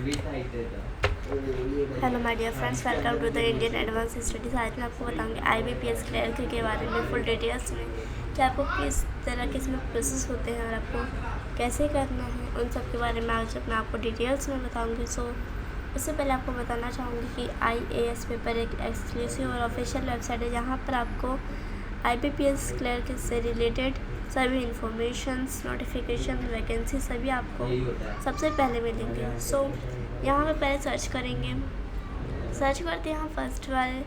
Hello my dear friends, welcome to the Indian advance studies. आज मैं आपको बताऊंगी IBPS क्लर्क के बारे में फुल डिटेल्स में कि आपको किस तरह के इसमें प्रोसेस होते हैं और आपको कैसे करना है, उन सब के बारे में आज मैं आपको डिटेल्स में बताऊंगी। उससे पहले आपको बताना चाहूँगी कि IAS पेपर एक एक्सक्लूसिव और ऑफिशियल वेबसाइट है जहाँ पर आपको IBPS क्लर्क से रिलेटेड सभी इंफॉर्मेशंस, नोटिफिकेशन, वैकेंसी सभी आपको सबसे पहले मिलेंगे। यहाँ पे पहले सर्च करेंगे, सर्च करते हैं यहाँ फर्स्ट वाले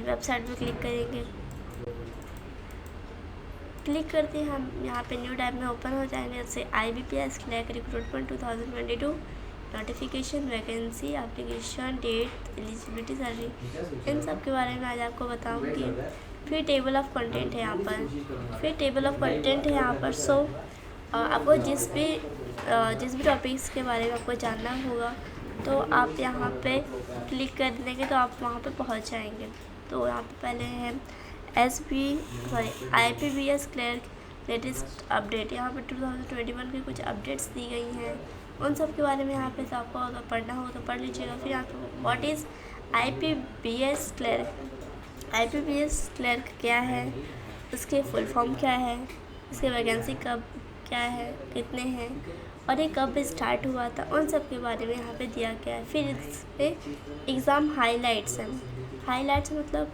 वेबसाइट पे क्लिक करेंगे। क्लिक करते हैं हम यहाँ पे न्यू टैब में ओपन हो जाएंगे, जैसे IBPS clerk recruitment 2022 notification, vacancy, application date, eligibility, salary, इन सब के बारे में आज आपको बताऊंगी। फिर टेबल ऑफ कंटेंट है यहाँ पर, आपको जिस भी टॉपिक्स के बारे में आपको जानना होगा तो आप यहाँ पे क्लिक कर देंगे तो आप वहाँ पे पहुँच जाएंगे। तो यहाँ पे पहले है IBPS क्लर्क लेटेस्ट अपडेट। यहाँ पे 2021 की कुछ अपडेट्स दी गई हैं, उन सब के बारे में यहाँ पे तो आपको अगर पढ़ना हो तो पढ़ लीजिएगा। फिर यहाँ पे व्हाट इज़ IBPS क्लर्क क्या है, उसके फुल फॉर्म क्या है, इसके वैकेंसी कब क्या है, कितने हैं और ये कब स्टार्ट हुआ था, उन सब के बारे में यहाँ पे दिया गया है। फिर इस पे एग्ज़ाम हाइलाइट्स हैं। हाइलाइट्स मतलब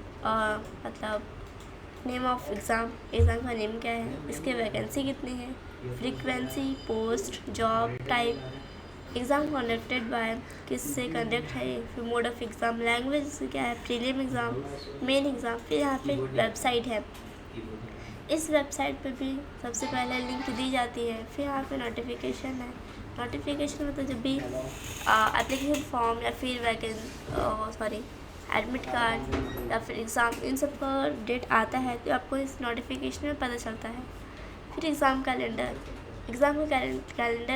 नेम ऑफ एग्ज़ाम का नेम क्या है, इसके वैकेंसी कितने हैं, frequency, post, job type, exam conducted by, किससे कंडक्ट है, फिर मोड ऑफ एग्ज़ाम, लैंग्वेज क्या है, प्रीलिम एग्ज़ाम, मेन एग्ज़ाम। फिर यहाँ पे वेबसाइट है, इस वेबसाइट पे भी सबसे पहले लिंक दी जाती है। फिर यहाँ पे नोटिफिकेशन है। नोटिफिकेशन मतलब जब भी एप्लीकेशन फॉर्म या फिर एडमिट कार्ड या फिर एग्ज़ाम, इन सब का डेट आता है तो आपको इस नोटिफिकेशन में पता चलता है। फिर एग्ज़ाम का कैलेंडर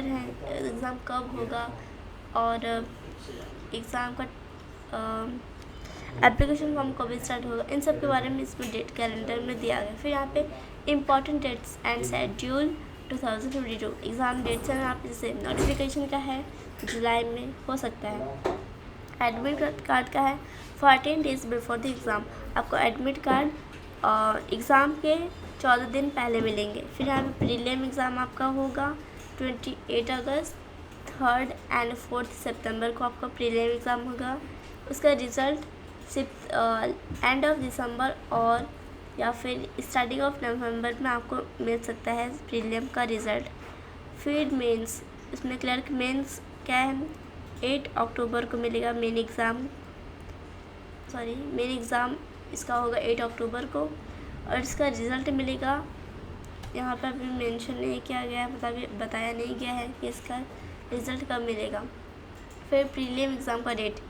है, एग्ज़ाम कब होगा और एग्ज़ाम का एप्लीकेशन फॉर्म कब स्टार्ट होगा, इन सब के बारे में इसमें डेट कैलेंडर में दिया गया। फिर यहाँ पे important dates and schedule 2022 exam dates हैं। आप जैसे नोटिफिकेशन का है जुलाई में हो सकता है, एडमिट कार्ड का है 14 डेज़ बिफोर द एग्ज़ाम, आपको एडमिट कार्ड एग्ज़ाम के 14 दिन पहले मिलेंगे। फिर यहाँ पे प्रीलिम एग्ज़ाम आपका होगा 28 अगस्त, 3rd एंड 4th सितंबर को आपका प्रीलिम एग्ज़ाम होगा। उसका रिज़ल्ट एंड ऑफ दिसंबर और या फिर स्टार्टिंग ऑफ नवंबर में आपको मिल सकता है प्रीलिम का रिज़ल्ट। फिर मेंस, इसमें क्लर्क मेंस क्या है, 8 अक्टूबर को मिलेगा। मेन एग्ज़ाम इसका होगा 8 अक्टूबर को और इसका रिज़ल्ट मिलेगा, यहाँ पर अभी मेंशन नहीं किया गया, बताया नहीं गया है कि इसका रिज़ल्ट कब मिलेगा। फिर प्रीलिम एग्ज़ाम का डेट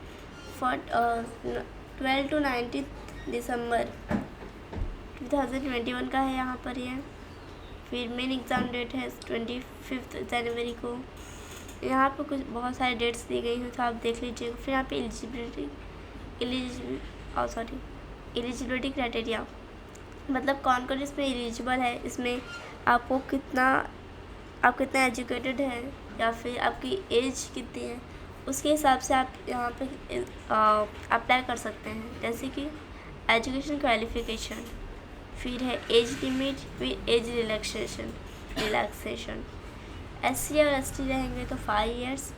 12 to 19 दिसंबर 2021 का है यहाँ पर ये। फिर मेन एग्ज़ाम डेट है 25 जनवरी को। यहाँ पर कुछ बहुत सारे डेट्स दी गई हैं तो आप देख लीजिएगा। फिर यहाँ पे एलिजिबिलिटी क्राइटेरिया, मतलब कौन कौन इसमें एलिजिबल है, इसमें आप कितना एजुकेटेड है या फिर आपकी एज कितनी है, उसके हिसाब से आप यहाँ पे अप्लाई कर सकते हैं। जैसे कि एजुकेशन क्वालिफ़िकेशन, फिर है एज लिमिट, फिर एज रिलैक्सेशन। SC और ST रहेंगे तो 5 इयर्स,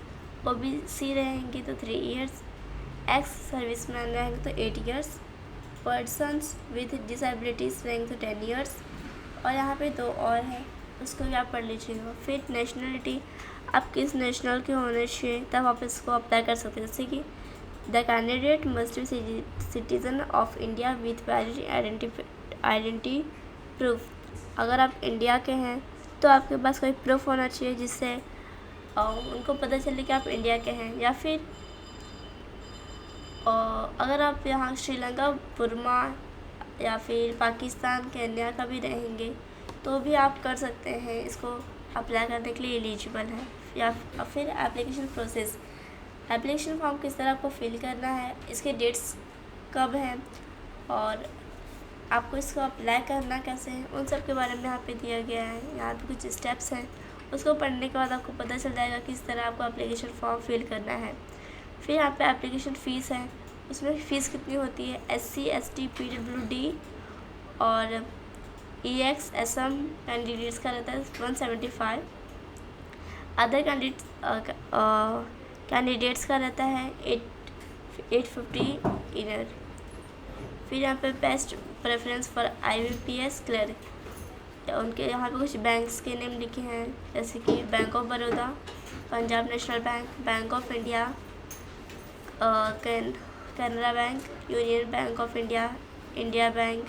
OBC रहेंगे तो 3 इयर्स, एक्स सर्विसमैन रहेंगे तो 8 इयर्स, पर्सन्स विद डिसेबिलिटीज़ रहेंगे तो 10 इयर्स। और यहाँ पे 2 और है, उसको भी आप पढ़ लीजिएगा। फिर नेशनलिटी, आप किस नेशनल के होने चाहिए तब आप इसको अप्लाई कर सकते हैं। जैसे कि the candidate must be citizen of India with valid identity proof. अगर आप इंडिया के हैं तो आपके पास कोई प्रूफ होना चाहिए जिससे उनको पता चले कि आप इंडिया के हैं। या फिर अगर आप यहाँ श्रीलंका, बुर्मा या फिर पाकिस्तान, केन्या का भी रहेंगे तो भी आप कर सकते हैं, इसको अप्लाई करने के लिए एलिजिबल है। या फिर एप्लीकेशन प्रोसेस, एप्लीकेशन फॉर्म किस तरह आपको फिल करना है, इसके डेट्स कब हैं और आपको इसको अप्लाई करना कैसे है, उन सब के बारे में यहाँ पे दिया गया है। यहाँ पे कुछ स्टेप्स हैं उसको पढ़ने के बाद आपको पता चल जाएगा किस तरह आपको एप्लीकेशन फॉर्म फिल करना है। फिर यहाँ पे एप्लीकेशन फ़ीस है, उसमें फ़ीस कितनी होती है। SC ST PWD और EX SM कैंडिडेट्स का रहता है 175, अदर कैंडिडेट्स का रहता है 850 इनर। फिर यहाँ पे best preference for IBPS clerk, उनके यहाँ पे कुछ बैंक्स के नेम लिखे हैं, जैसे कि Bank of Baroda, Punjab National Bank, Bank of India, Canara bank, Union Bank of India, India bank,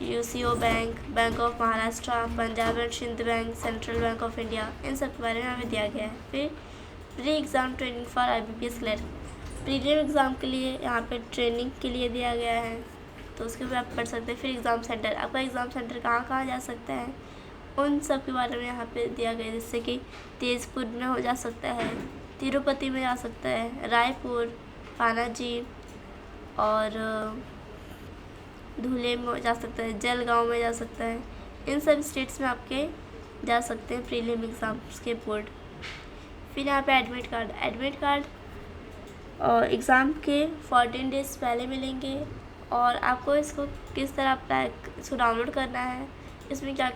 UCO bank, Bank of Maharashtra, Punjab and Sindh bank, Central Bank of India, इन सब के बारे में हमें दिया गया है। फिर pre exam training for IBPS clerk, prelim exam के लिए यहाँ पे ट्रेनिंग के लिए दिया गया है, तो उसके ऊपर आप पढ़ सकते हैं। फिर एग्ज़ाम सेंटर, आपका एग्ज़ाम सेंटर कहाँ कहाँ जा सकता है, उन सब के बारे में यहाँ पे दिया गया है, जैसे कि तेजपुर में हो जा सकता है, तिरुपति में जा सकता है, रायपुर, पानाजी और धुले में जा सकता है, जलगांव में जा सकता है। इन सब स्टेट्स में आपके जा सकते हैं प्रीलिम एग्ज़ाम्स के बोर्ड। फिर यहाँ पे एडमिट कार्ड एग्ज़ाम के 14 डेज़ पहले मिलेंगे, और आपको इसको किस तरह अप्लाई, इसको डाउनलोड करना है, इसमें क्या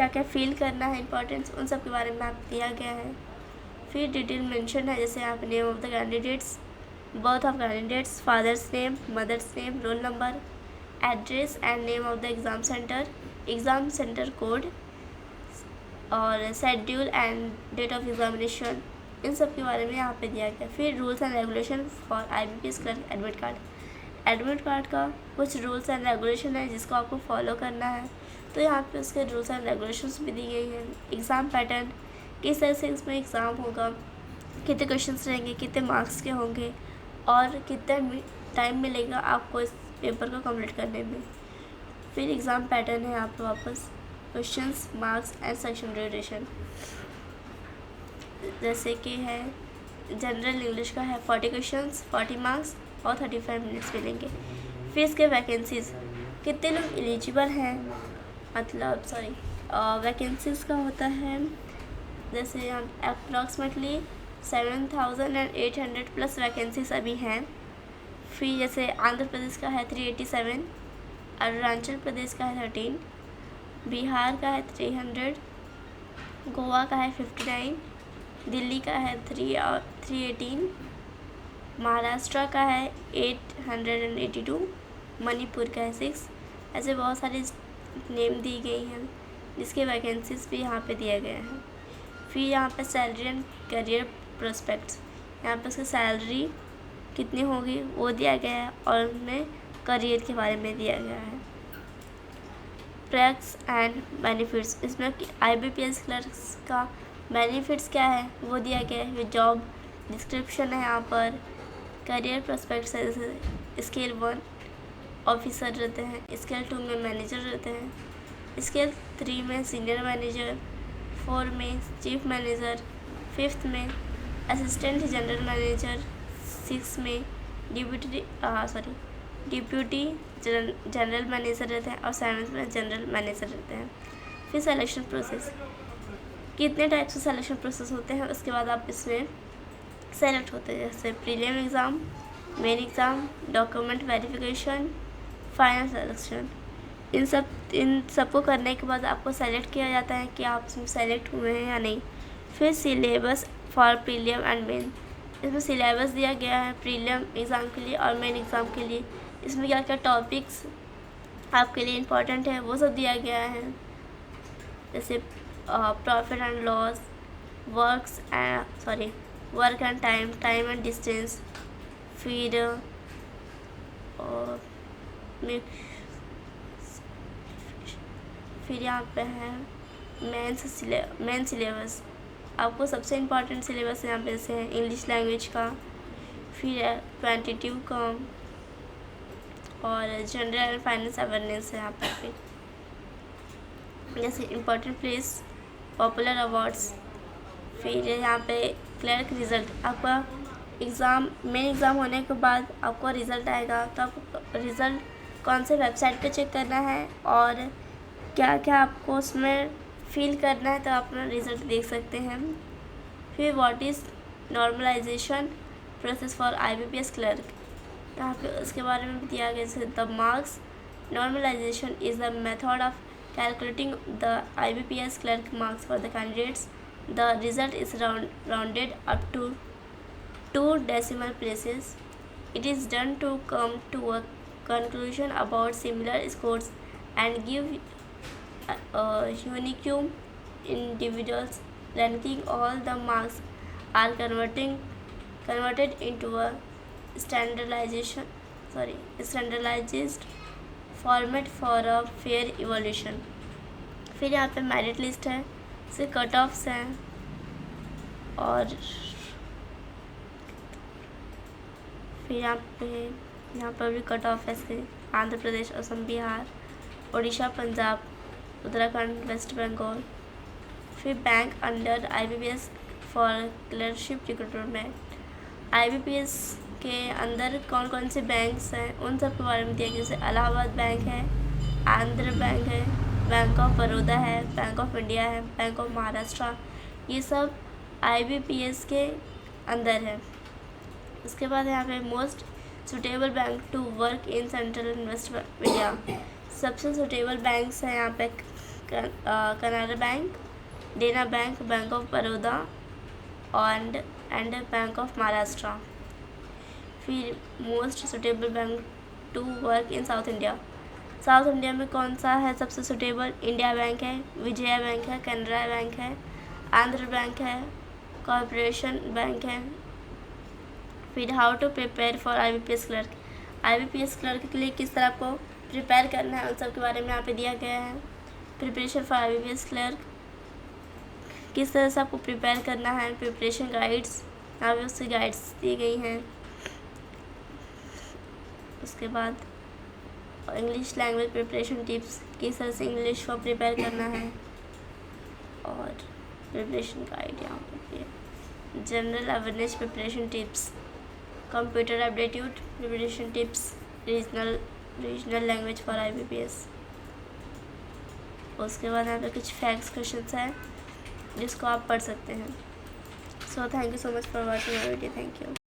क्या फिल करना है इम्पोर्टेंस, उन सब के बारे में आप दिया गया है। फिर डिटेल मेंशन है, जैसे आप name of the candidates, birth of candidates, father's name, mother's name, roll number, address and name of the exam centre code और schedule and date of examination, इन सब के बारे में यहाँ पे दिया गया। फिर rules and regulation for IBPS clerk admit card का कुछ रूल्स एंड रेगुलेशन है जिसको आपको फॉलो करना है, तो यहाँ पे उसके रूल्स एंड रेगुलेशंस भी दी गई हैं। एग्ज़ाम पैटर्न, किस तरह से इसमें एग्ज़ाम होगा, कितने क्वेश्चंस रहेंगे, कितने मार्क्स के होंगे और कितना टाइम मिलेगा आपको इस पेपर को कंप्लीट करने में। फिर एग्ज़ाम पैटर्न है यहाँ पे वापस, questions, marks and section duration, जैसे कि है जनरल इंग्लिश का है 40 क्वेश्चंस, 40 मार्क्स और 35 मिनट्स मिलेंगे। फिर इसके वैकेंसीज़, कितने लोग एलिजिबल हैं, मतलब वैकेंसीज़ का होता है, जैसे अप्रॉक्सीमेटली 7,800 प्लस वैकेंसीज अभी हैं। फिर जैसे आंध्र प्रदेश का है 387, अरुणाचल प्रदेश का है 13, बिहार का है 300, गोवा का है 59, दिल्ली का है 318, महाराष्ट्र का है 882, मणिपुर का है 6। ऐसे बहुत सारे नेम दी गई हैं जिसके वैकेंसीज भी यहाँ पे दिया गया है। फिर यहाँ पे सैलरी एंड करियर प्रोस्पेक्ट्स, यहाँ पे उसकी सैलरी कितनी होगी वो दिया गया है और उनमें करियर के बारे में दिया गया है। perks एंड बेनिफिट्स, इसमें IBPS क्लर्क्स का बेनिफिट्स क्या है वो दिया गया है। जॉब डिस्क्रिप्शन है यहाँ पर, करियर प्रोस्पेक्ट्स है, जैसे स्केल 1 ऑफिसर रहते हैं, स्केल 2 में मैनेजर रहते हैं, स्केल 3 में सीनियर मैनेजर, 4 में चीफ मैनेजर, 5th में असिस्टेंट जनरल मैनेजर, 6 में डिप्यूटी जनरल मैनेजर रहते हैं और 7th में जनरल मैनेजर रहते हैं। फिर सिलेक्शन प्रोसेस, कितने टाइप से सिलेक्शन प्रोसेस होते हैं, उसके बाद आप इसमें सेलेक्ट होते हैं, जैसे prelim exam, main exam, document verification, final selection. इन सबको करने के बाद आपको सेलेक्ट किया जाता है कि आप इसमें सेलेक्ट हुए हैं या नहीं। फिर syllabus for prelim and main, इसमें सिलेबस दिया गया है प्रीलिम एग्ज़ाम के लिए और मेन एग्ज़ाम के लिए। इसमें क्या क्या टॉपिक्स आपके लिए इम्पोर्टेंट है वो सब दिया गया है, जैसे profit and loss, work and time and distance. फिर यहाँ पे है मेन सिलेबस, आपको सबसे इम्पोर्टेंट सिलेबस यहाँ पे से है इंग्लिश लैंग्वेज का, फिर है क्वांटिटिव का और जनरल एंड फाइनेंस अवेयरनेस है यहाँ पर। फिर जैसे इम्पोर्टेंट प्लेस, पॉपुलर अवार्ड्स। फिर यहाँ पे क्लर्क रिज़ल्ट, आपका मेन एग्ज़ाम होने के बाद आपको रिज़ल्ट आएगा, तो आपको रिज़ल्ट कौन से वेबसाइट पे चेक करना है और क्या क्या आपको उसमें फिल करना है तो आप अपना रिजल्ट देख सकते हैं। फिर what is normalisation process for IBPS clerk, यहाँ पे उसके बारे में भी दिया गया। जैसे the marks normalisation is the method of calculating the IBPS clerk marks for the candidates. The result is rounded up to 2 decimal places. It is done to come to a conclusion about similar scores and give unique individuals ranking. All the marks are converted into a standardized format for a fair evolution. फिर यहाँ पे merit list है, इसके cut offs हैं और फिर यहाँ पर भी कट ऑफ है इसके। आंध्र प्रदेश, असम, बिहार, उड़ीसा, पंजाब, उत्तराखंड, वेस्ट बंगाल। फिर bank under IBPS for clerkship recruitment, IBPS के अंदर कौन कौन से बैंक्स हैं उन सब के बारे में दिया गया। जैसे इलाहाबाद बैंक है, आंध्र बैंक है, बैंक ऑफ बड़ौदा है, बैंक ऑफ इंडिया है, बैंक ऑफ महाराष्ट्र, ये सब IBPS के अंदर है। उसके बाद यहाँ पे most suitable bank to work in central investment India, सबसे सुटेबल बैंक्स हैं यहाँ पे Canada bank, Dena bank, Bank of Baroda and Bank of Maharashtra. फिर most suitable bank to work in South India, South India में कौन सा है सबसे सुटेबल? इंडिया बैंक है, विजया बैंक है, कैनरा बैंक है, आंध्र बैंक है, कॉर्पोरेशन बैंक है। फिर how to prepare for IBPS clerk, IBPS clerk के लिए किस तरह आपको प्रिपेयर करना है उन सब के बारे में यहाँ पे दिया गया है। प्रिपरेशन फॉर IBPS क्लर्क, किस तरह से आपको प्रिपेयर करना है, प्रिपरेशन गाइड्स यहाँ पे उसकी गाइड्स दी गई हैं। उसके बाद इंग्लिश लैंग्वेज प्रिपरेशन टिप्स, किस तरह से इंग्लिश को प्रिपेयर करना है, और प्रिपरेशन गाइड यहाँ पर general awareness preparation tips, computer aptitude preparation tips, regional language for IBPS। उसके बाद यहाँ पे कुछ फैक्ट्स क्वेश्चंस हैं जिसको आप पढ़ सकते हैं। So thank you so much for watching my video. Thank you.